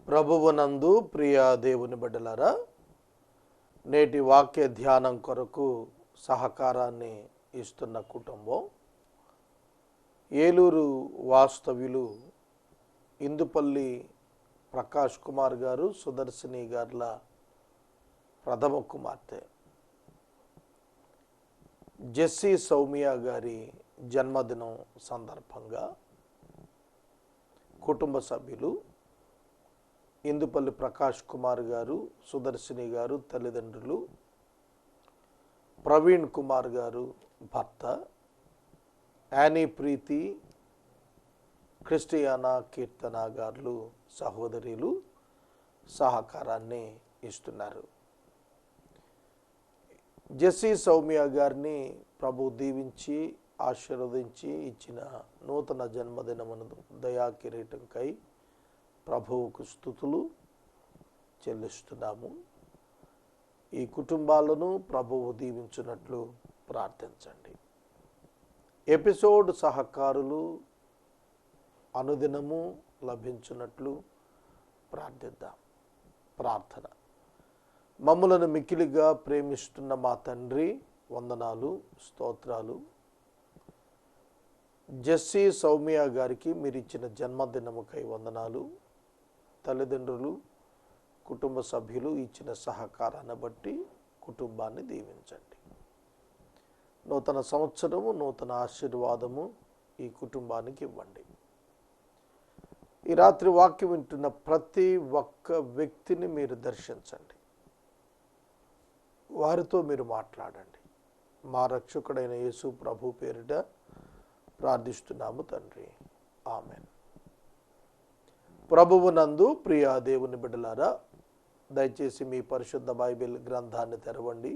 ప్రభువునందు ప్రియ దేవుని బిడ్డలారా, నేటి వాక్య ధ్యానం కొరకు సహకారాన్ని ఇస్తున్న కుటుంబం ఏలూరు వాస్తవ్యులు ఇందుపల్లి ప్రకాష్ కుమార్ గారు, సుదర్శిని గార్ల ప్రథమ కుమార్తె జెస్సీ సౌమ్య గారి జన్మదినం సందర్భంగా కుటుంబ సభ్యులు ఇందుపల్లి ప్రకాష్ కుమార్ గారు, సుదర్శిని గారు తల్లిదండ్రులు, ప్రవీణ్ కుమార్ గారు భర్త, యానీ ప్రీతి, క్రిస్టియానా కీర్తన గారు సహోదరులు సహకారాన్ని ఇస్తున్నారు. జెస్సీ సౌమ్య గారిని ప్రభు దీవించి ఆశీర్వదించి ఇచ్చిన నూతన జన్మదినమును దయా కిరీటంకై ప్రభువుకు స్తుతులు చెల్లిస్తున్నాము. ఈ కుటుంబాలను ప్రభువు దీవించినట్లు ప్రార్థించండి. ఎపిసోడ్ సహకారులు అనుదినము లభించినట్లు ప్రార్థిద్దాం. ప్రార్థన. మమ్ములను మిక్కిలిగా ప్రేమిస్తున్న మా తండ్రి, వందనాలు, స్తోత్రాలు. జెస్సీ సౌమ్య గారికి మీరు ఇచ్చిన జన్మదినముకై వందనాలు. తల్లిదండ్రులు, కుటుంబ సభ్యులు ఇచ్చిన సహకారాన్ని బట్టి కుటుంబాన్ని దీవించండి. నూతన సంవత్సరము, నూతన ఆశీర్వాదము ఈ కుటుంబానికి ఇవ్వండి. ఈ రాత్రి వాక్యం వింటున్న ప్రతి ఒక్క వ్యక్తిని మీరు దర్శించండి. వారితో మీరు మాట్లాడండి. మా రక్షకుడైన యేసు ప్రభు పేరిట ప్రార్థిస్తున్నాము తండ్రి, ఆమెన్. ప్రభువునందు ప్రియ దేవుని బిడ్డలారా, దయచేసి మీ పరిశుద్ధ బైబిల్ గ్రంథాన్ని తెరవండి.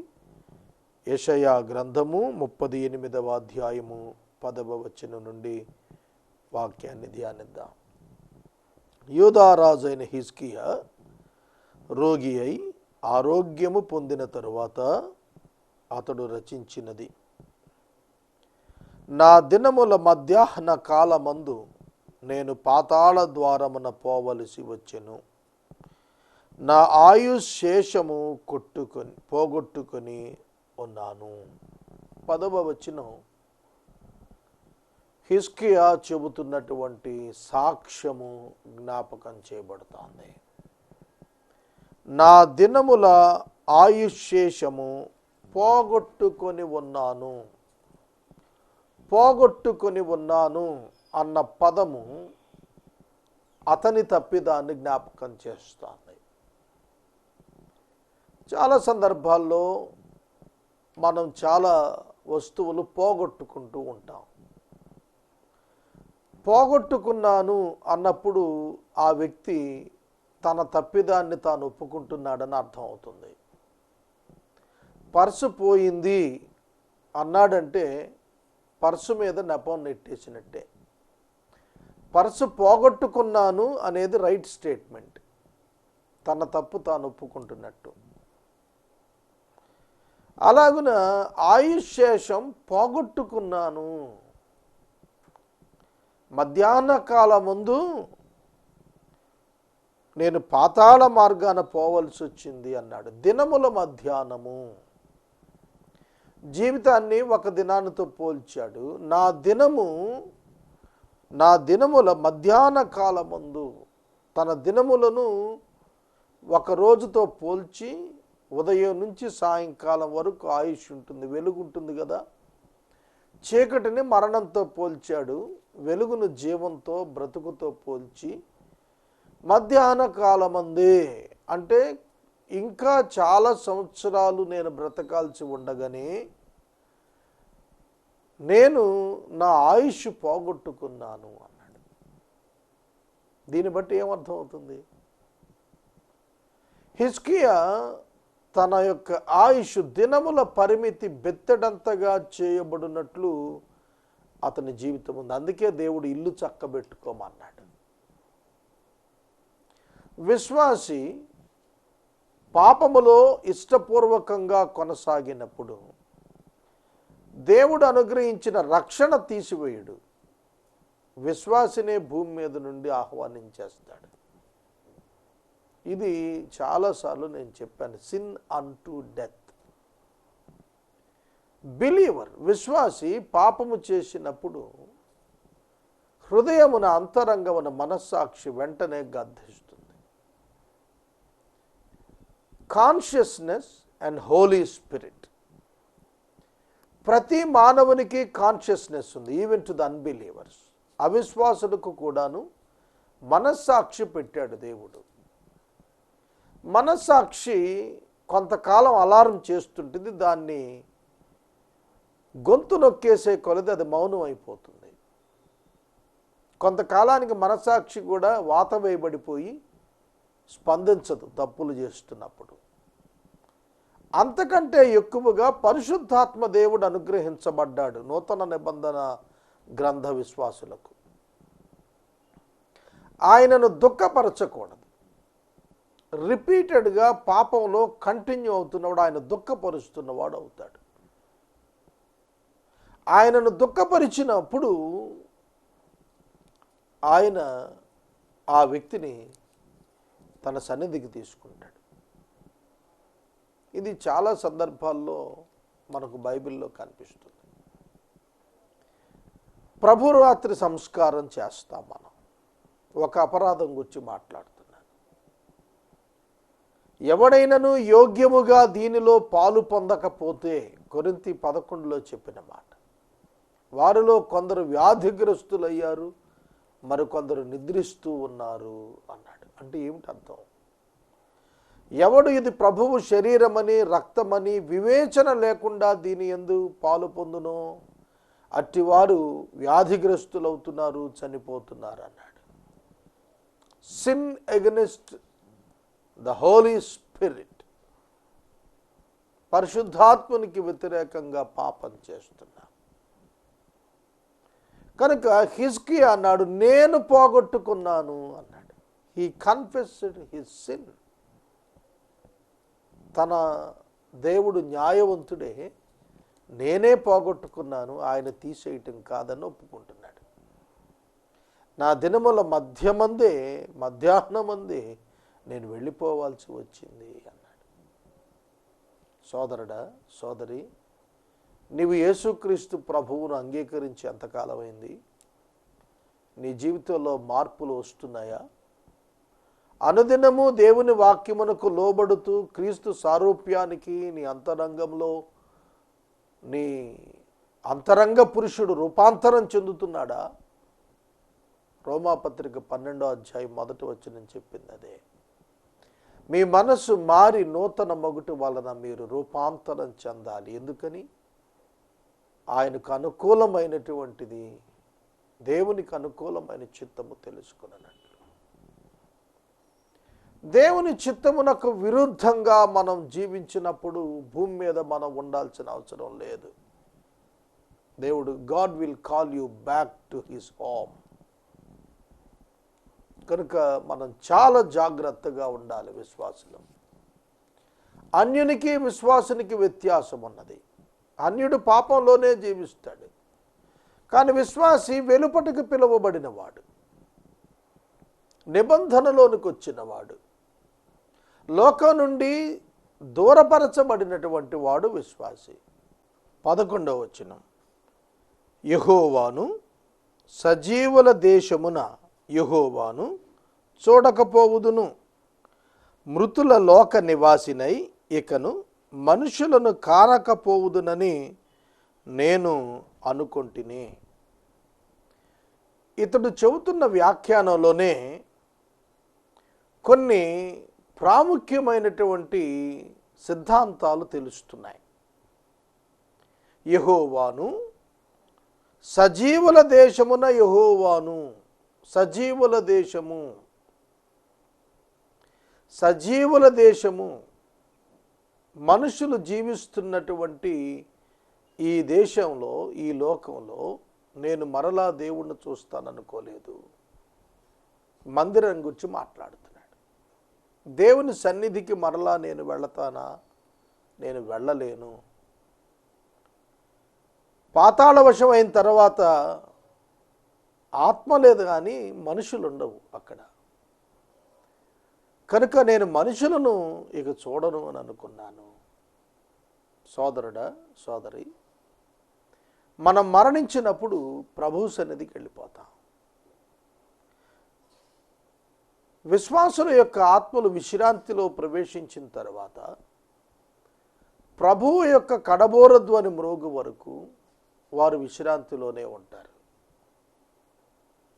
యెషయా గ్రంథము 38వ అధ్యాయము 10వ వచనం నుండి వాక్యాన్ని ధ్యానిద్దాం. యూదారాజు అయిన హిజ్కియా రోగి అయి ఆరోగ్యము పొందిన తరువాత అతడు రచించినది. నా దినముల మధ్యాహ్న కాలమందు నేను పాతాళ ద్వారమున పోవలసి వచ్చెను. నా ఆయుష్ శేషము పోగొట్టుకొని ఉన్నాను. 10వ వచనం హిజ్కియా చెబుతున్నటువంటి సాక్ష్యము జ్ఞాపకం చేయబడుతోంది. నా దినముల ఆయుష్ శేషము పోగొట్టుకొని ఉన్నాను అన్న పదము అతని తప్పిదాన్ని జ్ఞాపకం చేస్తుంది. చాలా సందర్భాల్లో మనం చాలా వస్తువులు పోగొట్టుకుంటూ ఉంటాం. పోగొట్టుకున్నాను అన్నప్పుడు ఆ వ్యక్తి తన తప్పిదాన్ని తాను ఒప్పుకుంటున్నాడని అర్థం అవుతుంది. పర్సు పోయింది అన్నాడంటే పర్సు మీద నెపం నెట్టేసినట్టే. పర్సు పోగొట్టుకున్నాను అనేది రైట్ స్టేట్మెంట్, తన తప్పు తాను ఒప్పుకుంటున్నట్టు. అలాగున ఆయుష్ శేషం పోగొట్టుకున్నాను. మధ్యాహ్న కాలం ముందు నేను పాతాళ మార్గాన పోవలసి వచ్చింది అన్నాడు. దినముల మధ్యాహ్నము, జీవితాన్ని ఒక దినానితో పోల్చాడు. నా దినముల మధ్యాహ్న కాలమందు, తన దినములను ఒక రోజుతో పోల్చి ఉదయం నుంచి సాయంకాలం వరకు ఆయుష్ ఉంటుంది, వెలుగు ఉంటుంది కదా. చీకటిని మరణంతో పోల్చాడు, వెలుగును జీవంతో బ్రతుకుతో పోల్చి మధ్యాహ్న కాలమందే అంటే ఇంకా చాలా సంవత్సరాలు నేను బ్రతకాల్సి ఉండగానే నేను నా ఆయుష్ పోగొట్టుకున్నాను అన్నాడు. దీన్ని బట్టి ఏమర్థం అవుతుంది? హిజ్కియా తన యొక్క ఆయుష్ దినముల పరిమితి బెత్తడంతగా చేయబడినట్లు అతని జీవితం ఉంది. అందుకే దేవుడు ఇల్లు చక్కబెట్టుకోమన్నాడు. విశ్వాసి పాపములో ఇష్టపూర్వకంగా కొనసాగినప్పుడు దేవుడు అనుగ్రహించిన రక్షణ తీసివేయుడు. విశ్వాసినే భూమి మీద నుండి ఆహ్వానించేస్తాడు. ఇది చాలాసార్లు నేను చెప్పాను. Sin అన్టు death. బిలీవర్, విశ్వాసి పాపము చేసినప్పుడు హృదయమున అంతరంగమున మనస్సాక్షి వెంటనే గద్దిస్తుంది. Consciousness and holy spirit. ప్రతి మానవునికి కాన్షియస్నెస్ ఉంది, ఈవెన్ టు ద అన్బిలీవర్స్. అవిశ్వాసులకు కూడాను మనస్సాక్షి పెట్టాడు దేవుడు. మనస్సాక్షి కొంతకాలం అలారం చేస్తుంటుంది, దాన్ని గొంతు నొక్కేసే కొలది అది మౌనం అయిపోతుంది. కొంతకాలానికి మనస్సాక్షి కూడా వాత వేయబడిపోయి స్పందించదు తప్పులు చేస్తున్నప్పుడు. అంతకంటే ఎక్కువగా పరిశుద్ధాత్మ దేవుడు అనుగ్రహించబడ్డాడు నూతన నిబంధన గ్రంథ విశ్వాసులకు. ఆయనను దుఃఖపరచకూడదు. రిపీటెడ్గా పాపంలో కంటిన్యూ అవుతున్నవాడు ఆయన దుఃఖపరుస్తున్నవాడు అవుతాడు. ఆయనను దుఃఖపరిచినప్పుడు ఆయన ఆ వ్యక్తిని తన సన్నిధికి తీసుకుంటాడు. ఇది చాలా సందర్భాల్లో మనకు బైబిల్లో కనిపిస్తుంది. ప్రభురాత్రి సంస్కారం చేస్తాం మనం. ఒక అపరాధం గురించి మాట్లాడుతున్నాను. ఎవడైనను యోగ్యముగా దీనిలో పాలు పొందకపోతే, కొరింథీ 11లో చెప్పిన మాట, వారిలో కొందరు వ్యాధిగ్రస్తులయ్యారు, మరికొందరు నిద్రిస్తూ ఉన్నారు అన్నాడు. అంటే ఏమిటి అర్థం? ఎవడు ఇది ప్రభువు శరీరమని రక్తమని వివేచన లేకుండా దీని యందు పాలు పొందునో అట్టివారు వ్యాధిగ్రస్తులవుతున్నారు, చనిపోతున్నారు అన్నాడు. Sin against the holy spirit. పరిశుద్ధాత్మునికి వ్యతిరేకంగా పాపం చేస్తున్నా కనుక హిజ్కియా అన్నాడు, నేను పోగొట్టుకున్నాను అన్నాడు. He confessed his sin. తన దేవుడు న్యాయవంతుడే, నేనే పోగొట్టుకున్నాను, ఆయన తీసేయటం కాదని ఒప్పుకుంటున్నాడు. నా దినముల మధ్యాహ్నమందే నేను వెళ్ళిపోవాల్సి వచ్చింది అన్నాడు. సోదరుడా, సోదరి, నీవు యేసుక్రీస్తు ప్రభువును అంగీకరించి ఎంతకాలమైంది? నీ జీవితంలో మార్పులు వస్తున్నాయా? అనుదినము దేవుని వాక్యమునకు లోబడుతూ క్రీస్తు సారూప్యానికి నీ అంతరంగంలో నీ అంతరంగ పురుషుడు రూపాంతరం చెందుతున్నాడా? రోమాపత్రిక 12వ అధ్యాయం 1వ వచనం చెప్పింది అదే. మీ మనసు మారి నూతన మొగుటు వలన మీరు రూపాంతరం చెందాలి. ఎందుకని? ఆయనకు అనుకూలమైనటువంటిది, దేవునికి అనుకూలమైన చిత్తము తెలుసుకున్నట్లు. దేవుని చిత్తమునకు విరుద్ధంగా మనం జీవించినప్పుడు భూమి మీద మనం ఉండాల్సిన అవసరం లేదు. దేవుడు God will call you back to his home. కనుక మనం చాలా జాగ్రత్తగా ఉండాలి విశ్వాసులు. అన్యునికి విశ్వాసునికి వ్యత్యాసం ఉన్నది. అన్యుడు పాపంలోనే జీవిస్తాడు, కానీ విశ్వాసి వెలుపటికి పిలువబడినవాడు, నిబంధనలోనికి వచ్చినవాడు, లోకం నుండి దూరపరచబడినటువంటి వాడు విశ్వాసి. 11వ వచనం, యెహోవాను సజీవుల దేశమున యెహోవాను చూడకపోవుదును, మృతుల లోక నివాసినై ఇకను మనుషులను కానకపోవుదునని నేను అనుకొంటిని. ఇతడు చెబుతున్న వ్యాఖ్యానంలోనే కొన్ని ప్రాముఖ్యమైనటువంటి సిద్ధాంతాలు తెలుస్తున్నాయి. యెహోవాను సజీవుల దేశమున యెహోవాను, సజీవుల దేశము, సజీవుల దేశము, మనుషులు జీవిస్తున్నటువంటి ఈ దేశంలో, ఈ లోకంలో నేను మరలా దేవుణ్ణి చూస్తాననుకోలేదు. మందిరం గురించి మాట్లాడుతున్నాడు. దేవుని సన్నిధికి మరలా నేను వెళతానా? నేను వెళ్ళలేను. పాతాళవశం అయిన తర్వాత ఆత్మ లేదు కానీ మనుషులు ఉండవు అక్కడ. కనుక నేను మనుషులను ఇక చూడను అని అనుకున్నాను. సోదరుడా, సోదరి, మనం మరణించినప్పుడు ప్రభు సన్నిధికి వెళ్ళిపోతాం. విశ్వాసుల యొక్క ఆత్మలు విశ్రాంతిలో ప్రవేశించిన తర్వాత ప్రభువు యొక్క కడబోరధ్వని మ్రోగు వరకు వారు విశ్రాంతిలోనే ఉంటారు.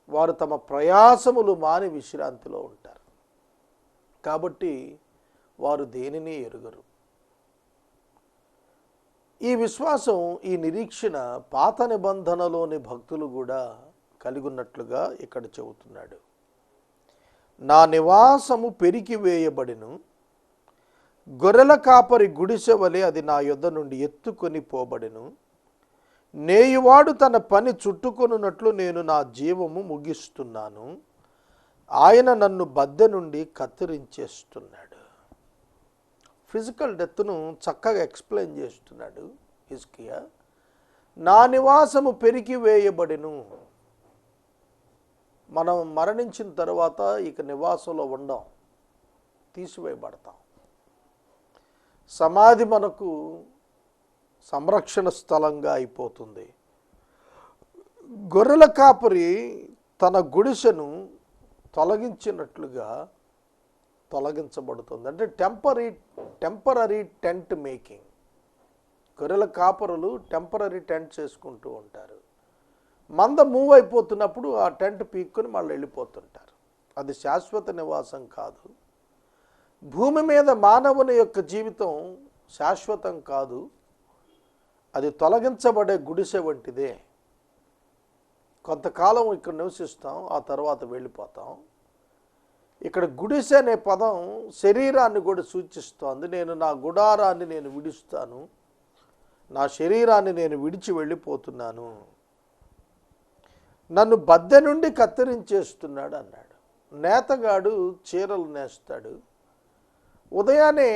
వారు తమ ప్రయాసములు మాని విశ్రాంతిలో ఉంటారు. కాబట్టి వారు దేనిని ఎరుగరు. ఈ విశ్వాసం, ఈ నిరీక్షణ పాత నిబంధనలోని భక్తులు కూడా కలిగి ఉన్నట్లుగా ఇక్కడ చెబుతున్నాడు. నా నివాసము పెరికి వేయబడిను, గొర్రెల కాపరి గుడిసె వలె అది నా యొద్ద నుండి ఎత్తుకొని పోబడెను. నేయువాడు తన పని చుట్టుకొనున్నట్లు నేను నా జీవము ముగిస్తున్నాను. ఆయన నన్ను బద్దె నుండి కత్తిరించేస్తున్నాడు. ఫిజికల్ డెత్ను చక్కగా ఎక్స్ప్లెయిన్ చేస్తున్నాడు హిజ్కియా. నా నివాసము పెరికి వేయబడెను. మనం మరణించిన తర్వాత ఇక నివాసంలో ఉండం, తీసివేయబడతాం. సమాధి మనకు సంరక్షణ స్థలంగా అయిపోతుంది. గొర్రెల కాపరి తన గుడిసెను తొలగించినట్లుగా తొలగించబడుతుంది. అంటే టెంపరరీ టెంట్ మేకింగ్. గొర్రెల కాపరులు టెంపరరీ టెంట్ చేసుకుంటూ ఉంటారు. మంద మూవ్ అయిపోతున్నప్పుడు ఆ టెంట్ పీక్కొని మళ్ళీ వెళ్ళిపోతుంటారు. అది శాశ్వత నివాసం కాదు. భూమి మీద మానవుని యొక్క జీవితం శాశ్వతం కాదు. అది తొలగించబడే గుడిసె వంటిదే. కొంతకాలం ఇక్కడ నివసిస్తాం, ఆ తర్వాత వెళ్ళిపోతాం. ఇక్కడ గుడిసె అనే పదం శరీరాన్ని కూడా సూచిస్తోంది. నేను నా గుడారాన్ని నేను విడుస్తాను, నా శరీరాన్ని నేను విడిచి వెళ్ళిపోతున్నాను, నన్ను బద్దె నుండి కత్తిరించేస్తున్నాడు అన్నాడు. నేతగాడు చీరలు నేస్తాడు. ఉదయాన్నే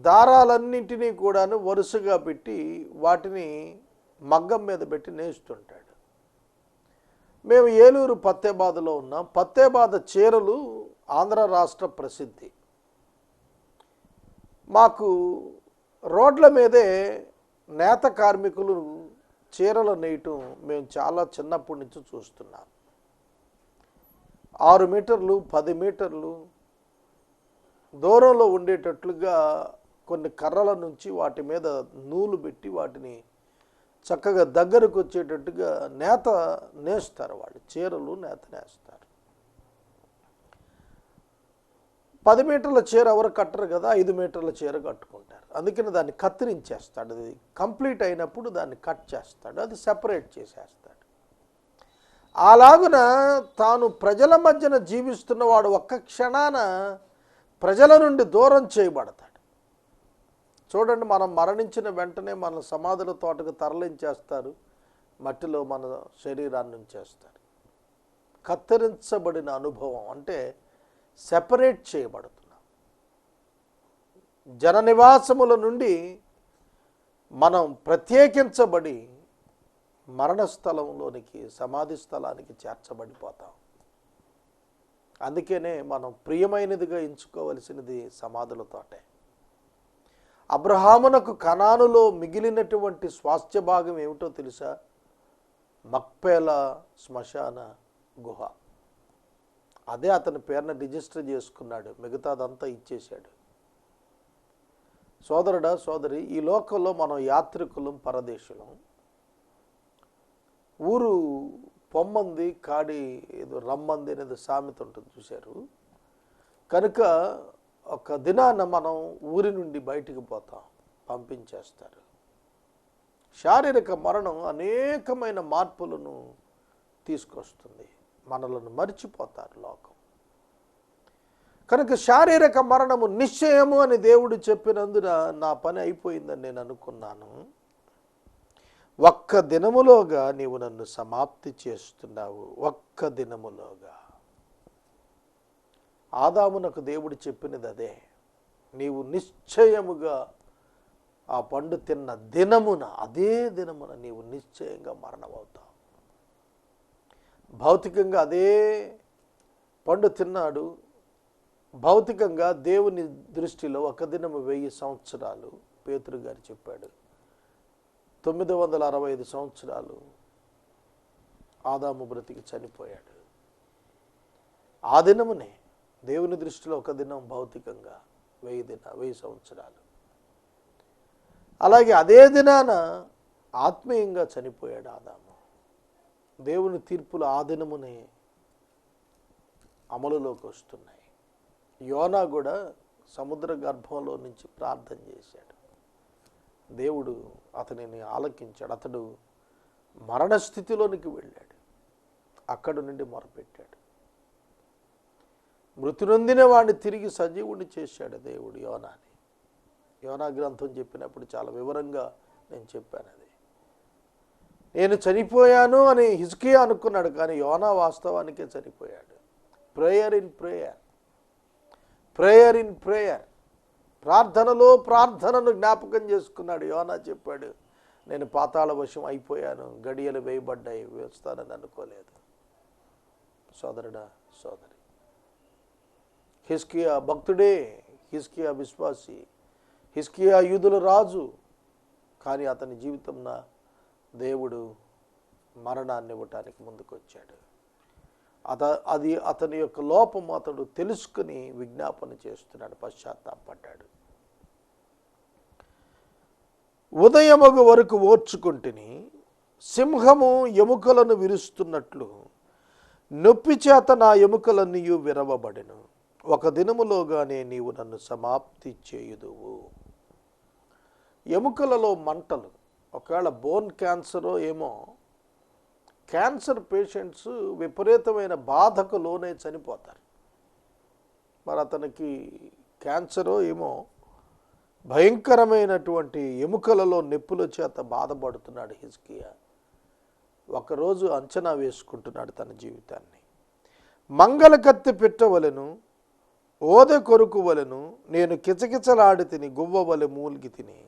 దారాలన్నింటినీ కూడాను వరుసగా పెట్టి వాటిని మగ్గం మీద పెట్టి నేస్తుంటాడు. మేము ఏలూరు పత్తేబాదలో ఉన్నాం. పత్తేబాద చీరలు ఆంధ్ర రాష్ట్ర ప్రసిద్ధి. మాకు రోడ్ల మీదే నేత కార్మికులు చీరలు నేయటం మేము చాలా చిన్నప్పటి నుంచి చూస్తున్నాం. 6 మీటర్లు 10 మీటర్లు దూరంలో ఉండేటట్లుగా కొన్ని కర్రల నుంచి వాటి మీద నూలు పెట్టి వాటిని చక్కగా దగ్గరకు వచ్చేటట్టుగా నేత నేస్తారు. వాళ్ళు చీరలు నేత నేస్తారు. 10 మీటర్ల చీర ఎవరు కట్టరు కదా, 5 మీటర్ల చీర కట్టుకుంటారు. అందుకని దాన్ని కత్తిరించేస్తాడు. అది కంప్లీట్ అయినప్పుడు దాన్ని కట్ చేస్తాడు, అది సెపరేట్ చేసేస్తాడు. అలాగున తాను ప్రజల మధ్యన జీవిస్తున్నవాడు ఒక్క క్షణాన ప్రజల నుండి దూరం చేయబడతాడు. చూడండి, మనం మరణించిన వెంటనే మన సమాధుల తోటకు తరలించేస్తారు, మట్టిలో మన శరీరాన్ని ఉంచేస్తారు. కత్తిరించబడిన అనుభవం అంటే సెపరేట్ చేయబడుతున్నాం. జన నివాసముల నుండి మనం ప్రత్యేకించబడి మరణస్థలంలోనికి, సమాధి స్థలానికి చేర్చబడిపోతాం. అందుకనే మనం ప్రియమైనదిగా ఎంచుకోవలసినది సమాధులతోటే. అబ్రహామునకు కనానులో మిగిలినటువంటి స్వాస్థ్య భాగం ఏమిటో తెలుసా? మక్పేల శ్మశాన గుహ. అదే అతని పేరున రిజిస్టర్ చేసుకున్నాడు, మిగతాదంతా ఇచ్చేశాడు. సోదరుడా, సోదరి, ఈ లోకంలో మనం యాత్రికులం, పరదేశులం. ఊరు పొమ్మంది కాడి ఏదో రమ్మంది అనేది సామెత ఉంటుంది, చూశారు. కనుక ఒక దినాన మనం ఊరి నుండి బయటికి పోతాం, పంపించేస్తారు. శారీరక మరణం అనేకమైన మార్పులను తీసుకొస్తుంది. మనలను మర్చిపోతారు లోకం. కనుక శారీరక మరణము నిశ్చయము అని దేవుడు చెప్పినందున నా పని అయిపోయిందని నేను అనుకున్నాను. ఒక్క దినములోగా నీవు నన్ను సమాప్తి చేస్తున్నావు. ఒక్క దినములోగా. ఆదామునకు దేవుడు చెప్పినది అదే. నీవు నిశ్చయముగా ఆ పండు తిన్న దినమున, అదే దినమున నీవు నిశ్చయంగా మరణమవుతావు. భౌతికంగా అదే పండు తిన్నాడు, భౌతికంగా దేవుని దృష్టిలో ఒక దినము 1000 సంవత్సరాలు. పేతురు గారు చెప్పాడు. 965 సంవత్సరాలు ఆదాము బ్రతికి చనిపోయాడు. ఆ దినమునే దేవుని దృష్టిలో ఒక దినం భౌతికంగా 1000 సంవత్సరాలు. అలాగే అదే దినాన ఆత్మీయంగా చనిపోయాడు ఆదాము. దేవుని తీర్పులు ఆ దినమునే అమలులోకి వస్తున్నాయి. యోనా కూడా సముద్ర గర్భంలో నుంచి ప్రార్థన చేశాడు. దేవుడు అతనిని ఆలకించాడు. అతడు మరణస్థితిలోనికి వెళ్ళాడు. అక్కడి నుండి మొరపెట్టాడు. మృతి నొందిన వాడిని తిరిగి సజీవుని చేశాడు దేవుడు యోనాని. యోనా గ్రంథం చెప్పినప్పుడు చాలా వివరంగా నేను చెప్పాను. అది నేను చనిపోయాను అని హిజ్కియా అనుకున్నాడు, కానీ యోనా వాస్తవానికే చనిపోయాడు. Prayer in prayer, prayer in prayer, ప్రార్థనలో ప్రార్థనను జ్ఞాపకం చేసుకున్నాడు. యోనా చెప్పాడు, నేను పాతాళ వశం అయిపోయాను, గడియలు వేయబడ్డాయి, వేస్తానని అనుకోలేదు. సోదరుడా సోదరి, హిజ్కియా భక్తుడే, హిజ్కియా విశ్వాసి, హిజ్కియా యూదుల రాజు, కానీ అతని జీవితంన దేవుడు మరణాన్ని ఇవ్వటానికి ముందుకొచ్చాడు. అది అతని యొక్క లోపం అతడు తెలుసుకుని విజ్ఞాపన చేస్తున్నాడు, పశ్చాత్తాపడ్డాడు. ఉదయమగు వరకు ఓర్చుకుంటుని సింహము ఎముకలను విరుస్తున్నట్లు నొప్పి చేత నా ఎముకలన్నీ విరవబడెను. ఒక దినములోగానే నీవు నన్ను సమాప్తి చేయుదువు. ఎముకలలో మంటలు, ఒకవేళ బోన్ క్యాన్సరో ఏమో, క్యాన్సర్ పేషెంట్స్ విపరీతమైన బాధకు లోనే చనిపోతారు. మరి అతనికి క్యాన్సరో ఏమో, భయంకరమైనటువంటి ఎముకలలో నొప్పుల చేత బాధపడుతున్నాడు హిజ్కియా. ఒకరోజు అంచనా వేసుకుంటున్నాడు తన జీవితాన్ని. మంగళ కత్తి పెట్టవలెను, ఓదె కొరుకు వలెను, నేను కిచకిచలాడి తిని గువ్వవలె మూలిగి తిని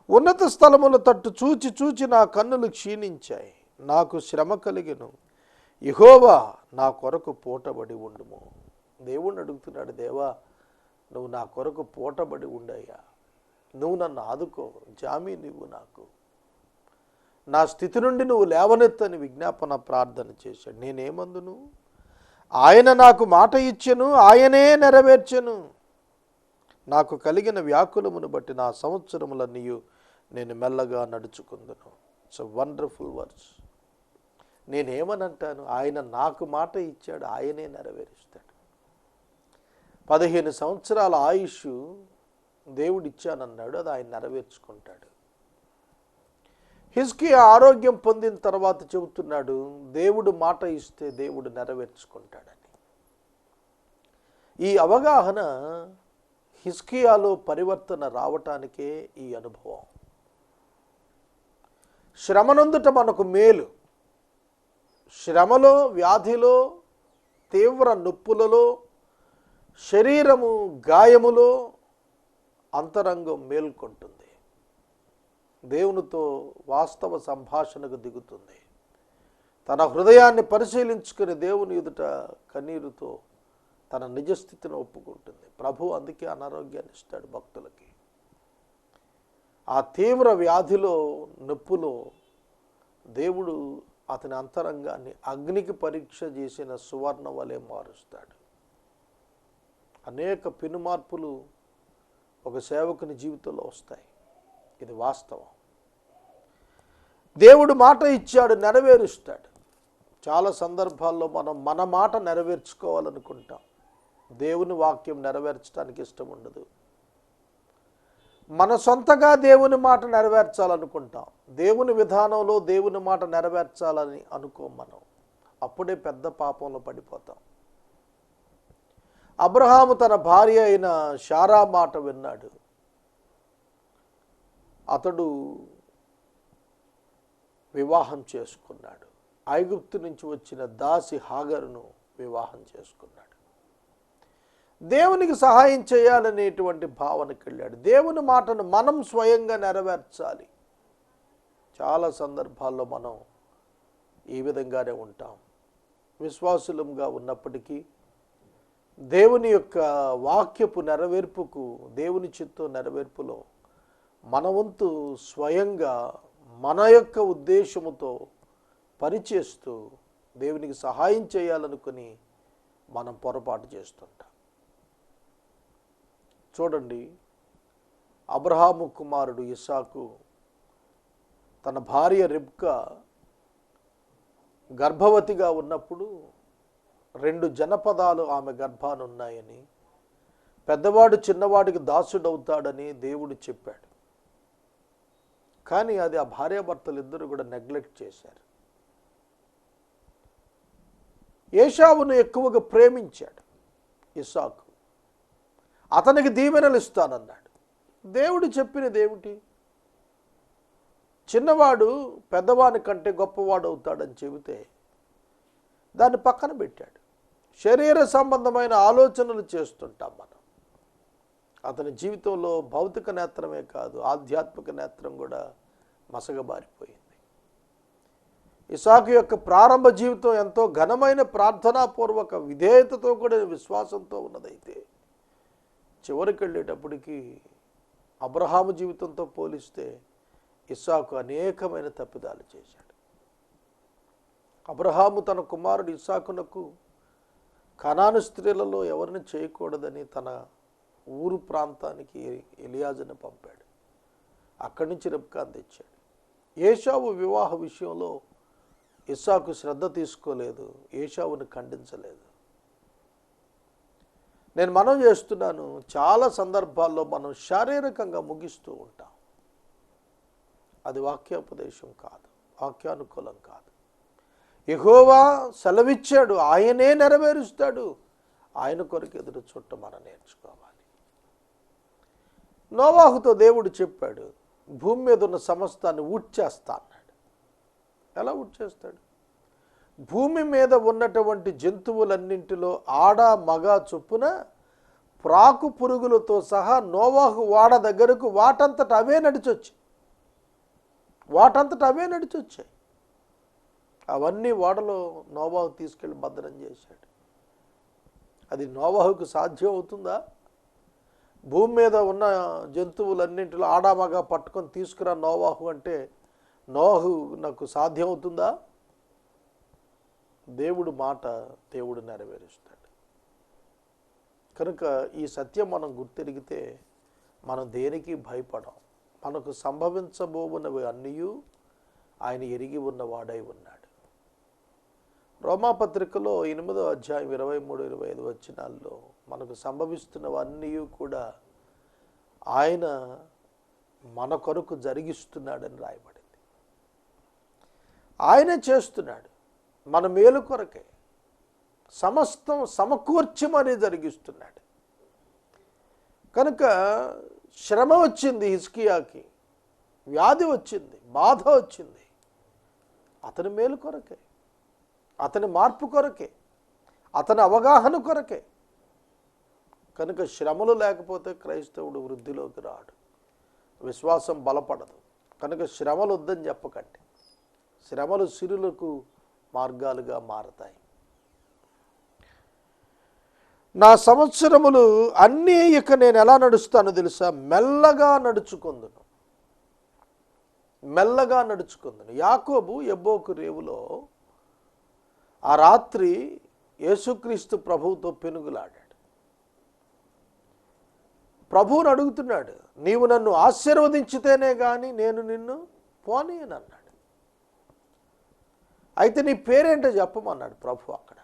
ఉన్నత స్థలముల తట్టు చూచి చూచి నా కన్నులు క్షీణించాయి. నాకు శ్రమ కలిగెను, యెహోవా నా కొరకు పూటబడి ఉండుము. దేవుణ్ణి అడుగుతున్నాడు, దేవా నువ్వు నా కొరకు పూటబడి ఉండయ్యా, నువ్వు నన్ను ఆదుకో, జామీను ఇవ్వు నాకు, నా స్థితి నుండి నువ్వు లేవనెత్తని విజ్ఞాపన ప్రార్థన చేశాడు. నేనేమందును? ఆయన నాకు మాట ఇచ్చెను, ఆయనే నెరవేర్చెను. నాకు కలిగిన వ్యాకులమును బట్టి నా సంవత్సరములన్నీ నేను మెల్లగా నడుచుకుందును. It's a wonderful words. నేనేమనంటాను? ఆయన నాకు మాట ఇచ్చాడు, ఆయనే నెరవేరుస్తాడు. 15 సంవత్సరాల ఆయుష్ దేవుడు ఇచ్చానన్నాడు, అది ఆయన నెరవేర్చుకుంటాడు. హిజ్కియా ఆరోగ్యం పొందిన తర్వాత చెబుతున్నాడు, దేవుడు మాట ఇస్తే దేవుడు నెరవేర్చుకుంటాడని. ఈ అవగాహన హిజ్కియాలో పరివర్తన రావటానికే ఈ అనుభవం. శ్రమనందుట మనకు మేలు. శ్రమలో, వ్యాధిలో, తీవ్ర నొప్పులలో, శరీరము గాయములో అంతరంగం మేల్కొంటుంది. దేవునితో వాస్తవ సంభాషణకు దిగుతుంది. తన హృదయాన్ని పరిశీలించుకుని దేవుని ఎదుట కన్నీరుతో తన నిజస్థితిని ఒప్పుకుంటుంది. ప్రభు అందుకే అనారోగ్యాన్ని ఇస్తాడు భక్తులకి. ఆ తీవ్ర వ్యాధిలో, నొప్పులో దేవుడు అతని అంతరంగాన్ని అగ్నికి పరీక్ష చేసిన సువర్ణ వలె మారుస్తాడు. అనేక పెనుమార్పులు ఒక సేవకుని జీవితంలో వస్తాయి. ఇది వాస్తవం. దేవుడు మాట ఇచ్చాడు, నెరవేరుస్తాడు. చాలా సందర్భాల్లో మనం మన మాట నెరవేర్చుకోవాలనుకుంటాం, దేవుని వాక్యం నెరవేర్చడానికి ఇష్టం ఉండదు. మన సొంతగా దేవుని మాట నెరవేర్చాలనుకుంటాం, దేవుని విధానంలో దేవుని మాట నెరవేర్చాలని అనుకోం మనం. అప్పుడే పెద్ద పాపంలో పడిపోతాం. అబ్రహాము తన భార్య అయిన శారా మాట విన్నాడు. అతడు వివాహం చేసుకున్నాడు. ఐగుప్తు నుంచి వచ్చిన దాసి హాగరును వివాహం చేసుకున్నాడు. దేవునికి సహాయం చేయాలనేటువంటి భావనకి వెళ్ళాడు. దేవుని మాటను మనం స్వయంగా నెరవేర్చాలి. చాలా సందర్భాల్లో మనం ఈ విధంగానే ఉంటాం. విశ్వాసులంగా ఉన్నప్పటికీ దేవుని యొక్క వాక్యపు నెరవేర్పుకు, దేవుని చిత్తం నెరవేర్పులో మన వంతు స్వయంగా మన యొక్క ఉద్దేశముతో పనిచేస్తూ దేవునికి సహాయం చేయాలనుకుని మనం పొరపాటు చేస్తుంటాం. చూడండి, అబ్రహాము కుమారుడు ఇస్సాకు తన భార్య రిబ్కా గర్భవతిగా ఉన్నప్పుడు 2 జనపదాలు ఆమె గర్భానున్నాయని, పెద్దవాడు చిన్నవాడికి దాసుడవుతాడని దేవుడు చెప్పాడు. కానీ అది ఆ భార్యాభర్తలు ఇద్దరు కూడా నెగ్లెక్ట్ చేశారు. ఏశావును ఎక్కువగా ప్రేమించాడు ఇస్సాకు. అతనికి దీవెనలు ఇస్తానన్నాడు. దేవుడు చెప్పినది ఏమిటి? చిన్నవాడు పెద్దవాని కంటే గొప్పవాడు అవుతాడని చెబితే దాన్ని పక్కన పెట్టాడు. శరీర సంబంధమైన ఆలోచనలు చేస్తుంటాం మనం. అతని జీవితంలో భౌతిక నేత్రమే కాదు, ఆధ్యాత్మిక నేత్రం కూడా మసగబారిపోయింది. ఇస్సాకు యొక్క ప్రారంభ జీవితం ఎంతో ఘనమైన ప్రార్థనాపూర్వక విధేయతతో కూడిన విశ్వాసంతో ఉన్నదైతే, చివరికి వెళ్ళేటప్పటికీ అబ్రహాము జీవితంతో పోలిస్తే ఇస్సాకు అనేకమైన తప్పిదాలు చేశాడు. అబ్రహాము తన కుమారుడు ఇస్సాకునకు కనాను స్త్రీలలో ఎవరిని చేయకూడదని తన ఊరు ప్రాంతానికి ఎలియాజును పంపాడు. అక్కడి నుంచి రిబ్కాను తెచ్చాడు. ఏశావు వివాహ విషయంలో ఇస్సాకు శ్రద్ధ తీసుకోలేదు, ఏశావును ఖండించలేదు. నేను మనం చేస్తున్నాను, చాలా సందర్భాల్లో మనం శారీరకంగా ముగిస్తూ ఉంటాం. అది వాక్యోపదేశం కాదు, వాక్యానుకూలం కాదు. యెహోవా సెలవిచ్చాడు, ఆయనే నెరవేరుస్తాడు. ఆయన కొరకు ఎదురు చుట్ట మనం నేర్చుకోవాలి. నోవాహుతో దేవుడు చెప్పాడు, భూమి మీద ఉన్న సమస్తాన్ని ఊడ్చేస్తా అన్నాడు. ఎలా ఊడ్చేస్తాడు? భూమి మీద ఉన్నటువంటి జంతువులన్నింటిలో ఆడ మగ చొప్పున ప్రాకు పురుగులతో సహా నోవాహు వాడ దగ్గరకు వాటంతట అవే నడిచొచ్చాయి. అవన్నీ వాడలో నోవాహు తీసుకెళ్ళి భద్రం చేశాడు. అది నోవాహుకు సాధ్యం అవుతుందా? భూమి మీద ఉన్న జంతువులన్నింటిలో ఆడామగా పట్టుకొని తీసుకురా నోవాహు అంటే నోవాహు నాకు సాధ్యం అవుతుందా? దేవుడు మాట దేవుడు నెరవేరుస్తాడు. కనుక ఈ సత్యం మనం గుర్తెరిగితే మనం దేనికి భయపడం. మనకు సంభవించబోవున్నవి అన్నీ ఆయన ఎరిగి ఉన్నవాడై ఉన్నాడు. రోమాపత్రికలో 8వ అధ్యాయం 23-25 వచనాల్లో మనకు సంభవిస్తున్నవన్నీ కూడా ఆయన మన కొరకు జరిగిస్తున్నాడని రాయబడింది. ఆయనే చేస్తున్నాడు, మన మేలు కొరకే సమస్తం సమకూర్చమని జరిగిస్తున్నాడు. కనుక శ్రమ వచ్చింది హిజ్కియాకి, వ్యాధి వచ్చింది, బాధ వచ్చింది, అతని మేలు కొరకే, అతని మార్పు కొరకే, అతని అవగాహన కొరకే. కనుక శ్రమలు లేకపోతే క్రైస్తవుడు వృద్ధిలోకి రాడు, విశ్వాసం బలపడదు. కనుక శ్రమలు వద్దని చెప్పకండి. శ్రమలు సిరులకు మార్గాలుగా మారతాయి. నా సంవత్సరములు అన్నీ ఇక నేను ఎలా నడుస్తానో తెలుసా? మెల్లగా నడుచుకుందును. యాకోబు యబ్బోకు రేవులో ఆ రాత్రి యేసుక్రీస్తు ప్రభువుతో పెనుగులాడాడు. ప్రభువుని అడుగుతున్నాడు, నీవు నన్ను ఆశీర్వదించితేనే కానీ నేను నిన్ను పోనీయనన్నాడు. అయితే నీ పేరేంటో చెప్పమన్నాడు ప్రభు. అక్కడ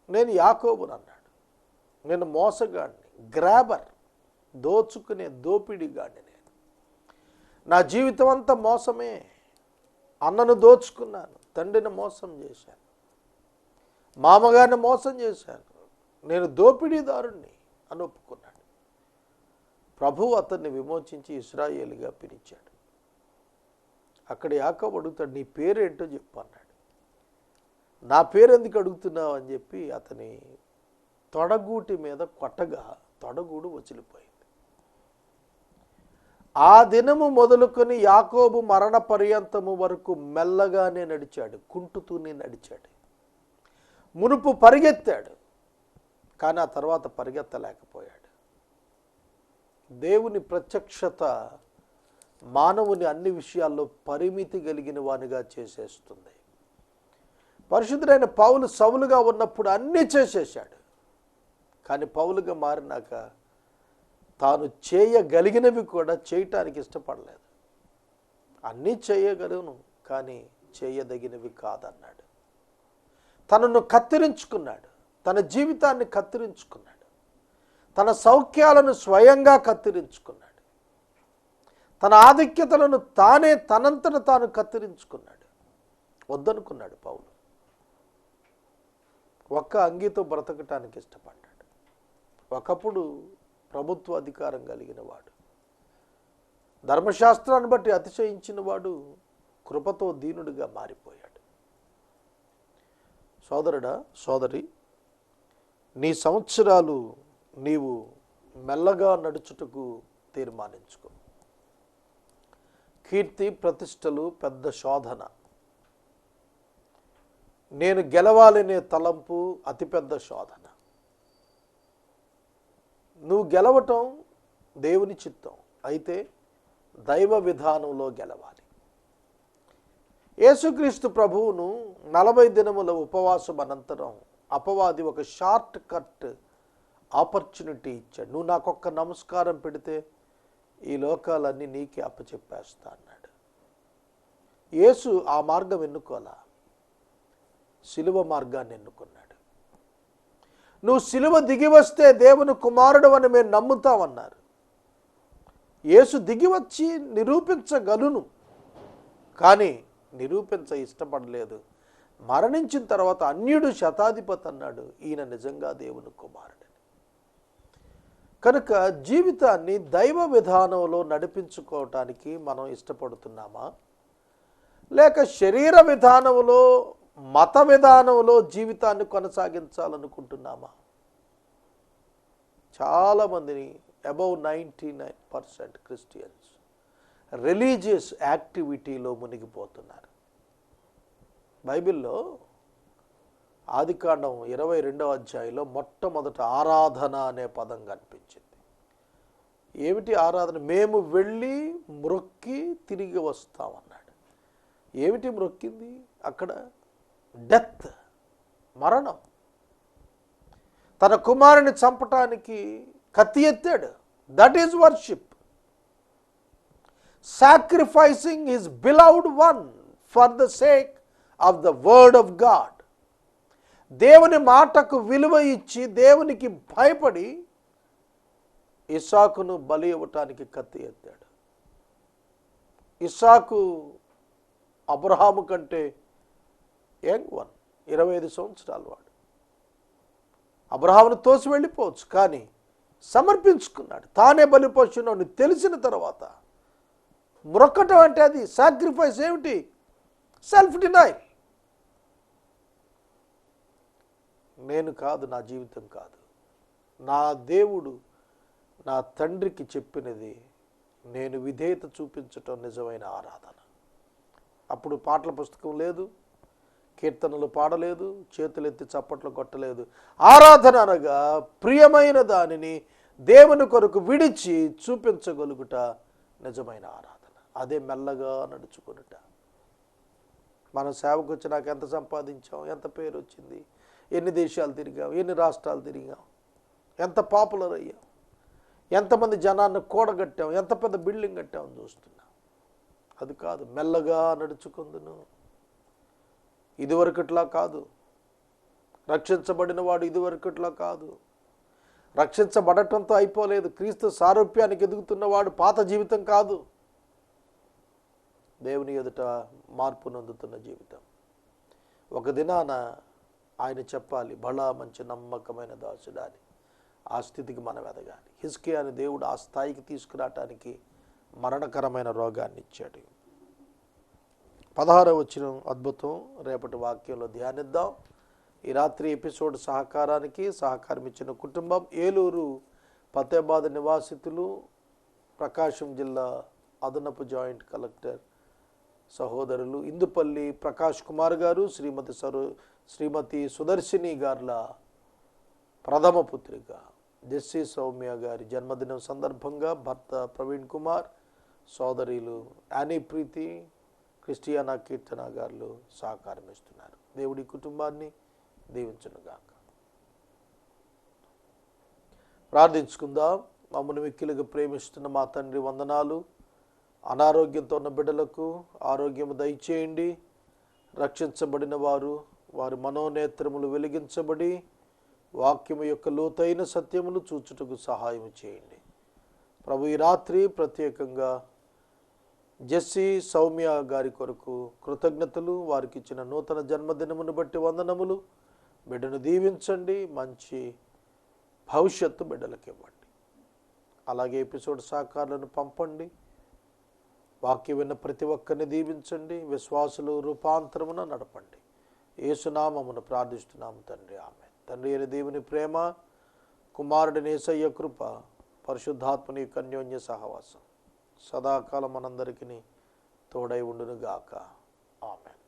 నేను యాకోబుని అన్నాడు. నేను మోసగాడిని, గ్రాబర్, దోచుకునే దోపిడిగాడిని. నేను నా జీవితం అంతా మోసమే. అన్నను దోచుకున్నాను, తండ్రిని మోసం చేశాను, మామగారిని మోసం చేశాను, నేను దోపిడీదారుణ్ణి అని ఒప్పుకున్నాడు. ప్రభువు అతన్ని విమోచించి ఇశ్రాయేలుగా పిలిచాడు. అక్కడ యాకోబు అడుగుతాడు, నీ పేరేంటో చెప్పు అన్నాడు. నా పేరు ఎందుకు అడుగుతున్నావు అని చెప్పి అతని తొడగూటి మీద కొట్టగా తొడగూడు వచిలిపోయింది. ఆ దినము మొదలుకొని యాకోబు మరణ పర్యంతము వరకు మెల్లగానే నడిచాడు, కుంటుతూనే నడిచాడు. మునుపు పరిగెత్తాడు, కానీ ఆ తర్వాత పరిగెత్తలేకపోయాడు. దేవుని ప్రత్యక్షత మానవుని అన్ని విషయాల్లో పరిమితి కలిగిన వానిగా చేసేస్తుంది. పరిశుద్ధుడైన పౌలు సౌలుగా ఉన్నప్పుడు అన్నీ చేసేశాడు. కానీ పౌలుగా మారినాక తాను చేయగలిగినవి కూడా చేయటానికి ఇష్టపడలేదు. అన్నీ చేయగలను కానీ చేయదగినవి కాదన్నాడు. తనను కత్తిరించుకున్నాడు, తన జీవితాన్ని కత్తిరించుకున్నాడు, తన సౌఖ్యాలను స్వయంగా కత్తిరించుకున్నాడు, తన ఆధిక్యతలను తనంతట తాను కత్తిరించుకున్నాడు. వద్దనుకున్నాడు పౌలు. ఒక్క అంగీతో బ్రతకటానికి ఇష్టపడ్డాడు. ఒకప్పుడు ప్రభుత్వ అధికారం కలిగిన వాడు, ధర్మశాస్త్రాన్ని బట్టి అతిశయించిన వాడు కృపతో దీనుడిగా మారిపోయాడు. సోదరుడా, సోదరి, నీ సంవత్సరాలు నీవు మెల్లగా నడుచుటకు తీర్మానించుకో. కీర్తి ప్రతిష్టలు పెద్ద శోధన. నేను గెలవాలనే తలంపు అతిపెద్ద శోధన. నువ్వు గెలవటం దేవుని చిత్తం, అయితే దైవ విధానంలో గెలవాలి. యేసుక్రీస్తు ప్రభువును 40 దినముల ఉపవాసం అనంతరం అపవాది ఒక షార్ట్ కట్ ఆపర్చునిటీ ఇచ్చాడు. నువ్వు నాకొక్క నమస్కారం పెడితే ఈ లోకాలన్నీ నీకే అప్పచెప్పేస్తా అన్నాడు. యేసు ఆ మార్గం ఎన్నుకోలా, సిలువ మార్గాన్ని ఎన్నుకున్నాడు. నువ్వు సిలువ దిగి వస్తే దేవుని కుమారుడు అని మేము నమ్ముతామన్నారు. యేసు దిగి వచ్చి నిరూపించగలను, కానీ ఇష్టపడలేదు. మరణించిన తర్వాత అన్యుడు శతాధిపతి అన్నాడు, ఈయన నిజంగా దేవుని కుమారుడని. కనుక జీవితాన్ని దైవ విధానంలో నడిపించుకోవటానికి మనం ఇష్టపడుతున్నామా, లేక శరీర విధానంలో మత విధానంలో జీవితాన్ని కొనసాగించాలనుకుంటున్నామా? చాలామందిని అబౌవ్ 99% క్రిస్టియన్స్ రిలీజియస్ యాక్టివిటీలో మునిగిపోతున్నారు. బైబిల్లో ఆదికాండం 22వ అధ్యాయంలో మొట్టమొదట ఆరాధన అనే పదం కనిపించింది. ఏమిటి ఆరాధన? మేము వెళ్ళి మ్రొక్కి తిరిగి వస్తామన్నాడు. ఏమిటి మ్రొక్కింది అక్కడ? డెత్, మరణం. తన కుమారుని చంపటానికి కత్తి ఎత్తాడు. That is worship. Sacrificing his beloved one for the sake of the word of God. దేవుని మాటకు విలువ ఇచ్చి దేవునికి భయపడి ఇస్సాకును బలి ఇవ్వటానికి కత్తి ఎత్తాడు. ఇస్సాకు అబ్రహాము కంటే యంగ్ వన్, 25 సంవత్సరాల వాడు. అబ్రహామును తోసి వెళ్ళిపోవచ్చు, కానీ సమర్పించుకున్నాడు. తానే బలిపశువుని తెలిసిన తర్వాత మ్రొక్కటం అంటే అది సాక్రిఫైస్. ఏమిటి? Self denial. నేను కాదు, నా జీవితం కాదు, నా దేవుడు నా తండ్రికి చెప్పినది నేను విధేయత చూపించటం నిజమైన ఆరాధన. అప్పుడు పాటల పుస్తకం లేదు, కీర్తనలు పాడలేదు, చేతులెత్తి చప్పట్లు కొట్టలేదు. ఆరాధన అనగా ప్రియమైన దానిని దేవుని కొరకు విడిచి చూపించగలుగుట నిజమైన ఆరాధన. అదే మెల్లగా నడుచుకునుట. మనం సేవకు వచ్చినాక ఎంత సంపాదించాం, ఎంత పేరు వచ్చింది, ఎన్ని దేశాలు తిరిగాం, ఎన్ని రాష్ట్రాలు తిరిగాం, ఎంత పాపులర్ అయ్యాం, ఎంతమంది జనాన్ని కూడగట్టాం, ఎంత పెద్ద బిల్డింగ్ కట్టామని చూస్తున్నాం. అది కాదు. మెల్లగా నడుచుకుందును. ఇదివరకట్లా కాదు. రక్షించబడిన వాడు ఇదివరకట్లా కాదు. రక్షించబడటంతో అయిపోలేదు. క్రీస్తు సారూప్యానికి ఎదుగుతున్నవాడు పాత జీవితం కాదు. దేవుని ఎదుట మార్పు నొందుతున్న జీవితం. ఒక దినాన ఆయన చెప్పాలి, బలా మంచి నమ్మకమైన దాసుడా అని. ఆ స్థితికి మనం ఎదగాలి. హిజ్కియా అని దేవుడు ఆ స్థాయికి తీసుకురావటానికి మరణకరమైన రోగాన్ని ఇచ్చాడు. 16వ వచనం అద్భుతం. రేపటి వాక్యంలో ధ్యానిద్దాం. ఈ రాత్రి ఎపిసోడ్ సహకారం ఇచ్చిన కుటుంబం ఏలూరు ఫతేబాద్ నివాసితులు, ప్రకాశం జిల్లా అదనపు జాయింట్ కలెక్టర్ సహోదరులు ఇందుపల్లి ప్రకాష్ కుమార్ గారు, శ్రీమతి సుదర్శిని గారుల ప్రథమ పుత్రిక జెస్సీ సౌమ్య గారి జన్మదినం సందర్భంగా భర్త ప్రవీణ్ కుమార్, సోదరీలు యానీ ప్రీతి, క్రిస్టియానా కీర్తన గారు సహకారం ఇస్తున్నారు. దేవుడి కుటుంబాన్ని దీవించునుగాక. ప్రార్థించుకుందాం. మమ్మల్ని మిక్కిలుగా ప్రేమిస్తున్న మా తండ్రి వందనాలు. అనారోగ్యంతో ఉన్న బిడ్డలకు ఆరోగ్యము దయచేయండి. రక్షించబడిన వారు వారి మనోనేత్రములు వెలిగించబడి వాక్యము యొక్క లోతైన సత్యములు చూచుటకు సహాయం చేయండి ప్రభు. ఈ రాత్రి ప్రత్యేకంగా జెస్సీ సౌమ్య గారి కొరకు కృతజ్ఞతలు. వారికి ఇచ్చిన నూతన జన్మదినమును బట్టి వందనములు. బిడ్డను దీవించండి, మంచి భవిష్యత్తు బిడ్డలకు ఇవ్వండి. అలాగే ఎపిసోడ్ సహకారులను పంపండి. వాక్యం విన్న ప్రతి ఒక్కరిని దీవించండి. విశ్వాసులు రూపాంతరమున నడపండి. యేసునామమును ప్రార్థిస్తున్నాము తండ్రి, ఆమేన్. తండ్రి అయిన దేవుని ప్రేమ, కుమారుడిని యేసయ్య కృప, పరిశుద్ధాత్మని అన్యోన్య సహవాసం సదాకాలం మనందరికీ తోడై ఉండునుగాక. ఆమేన్.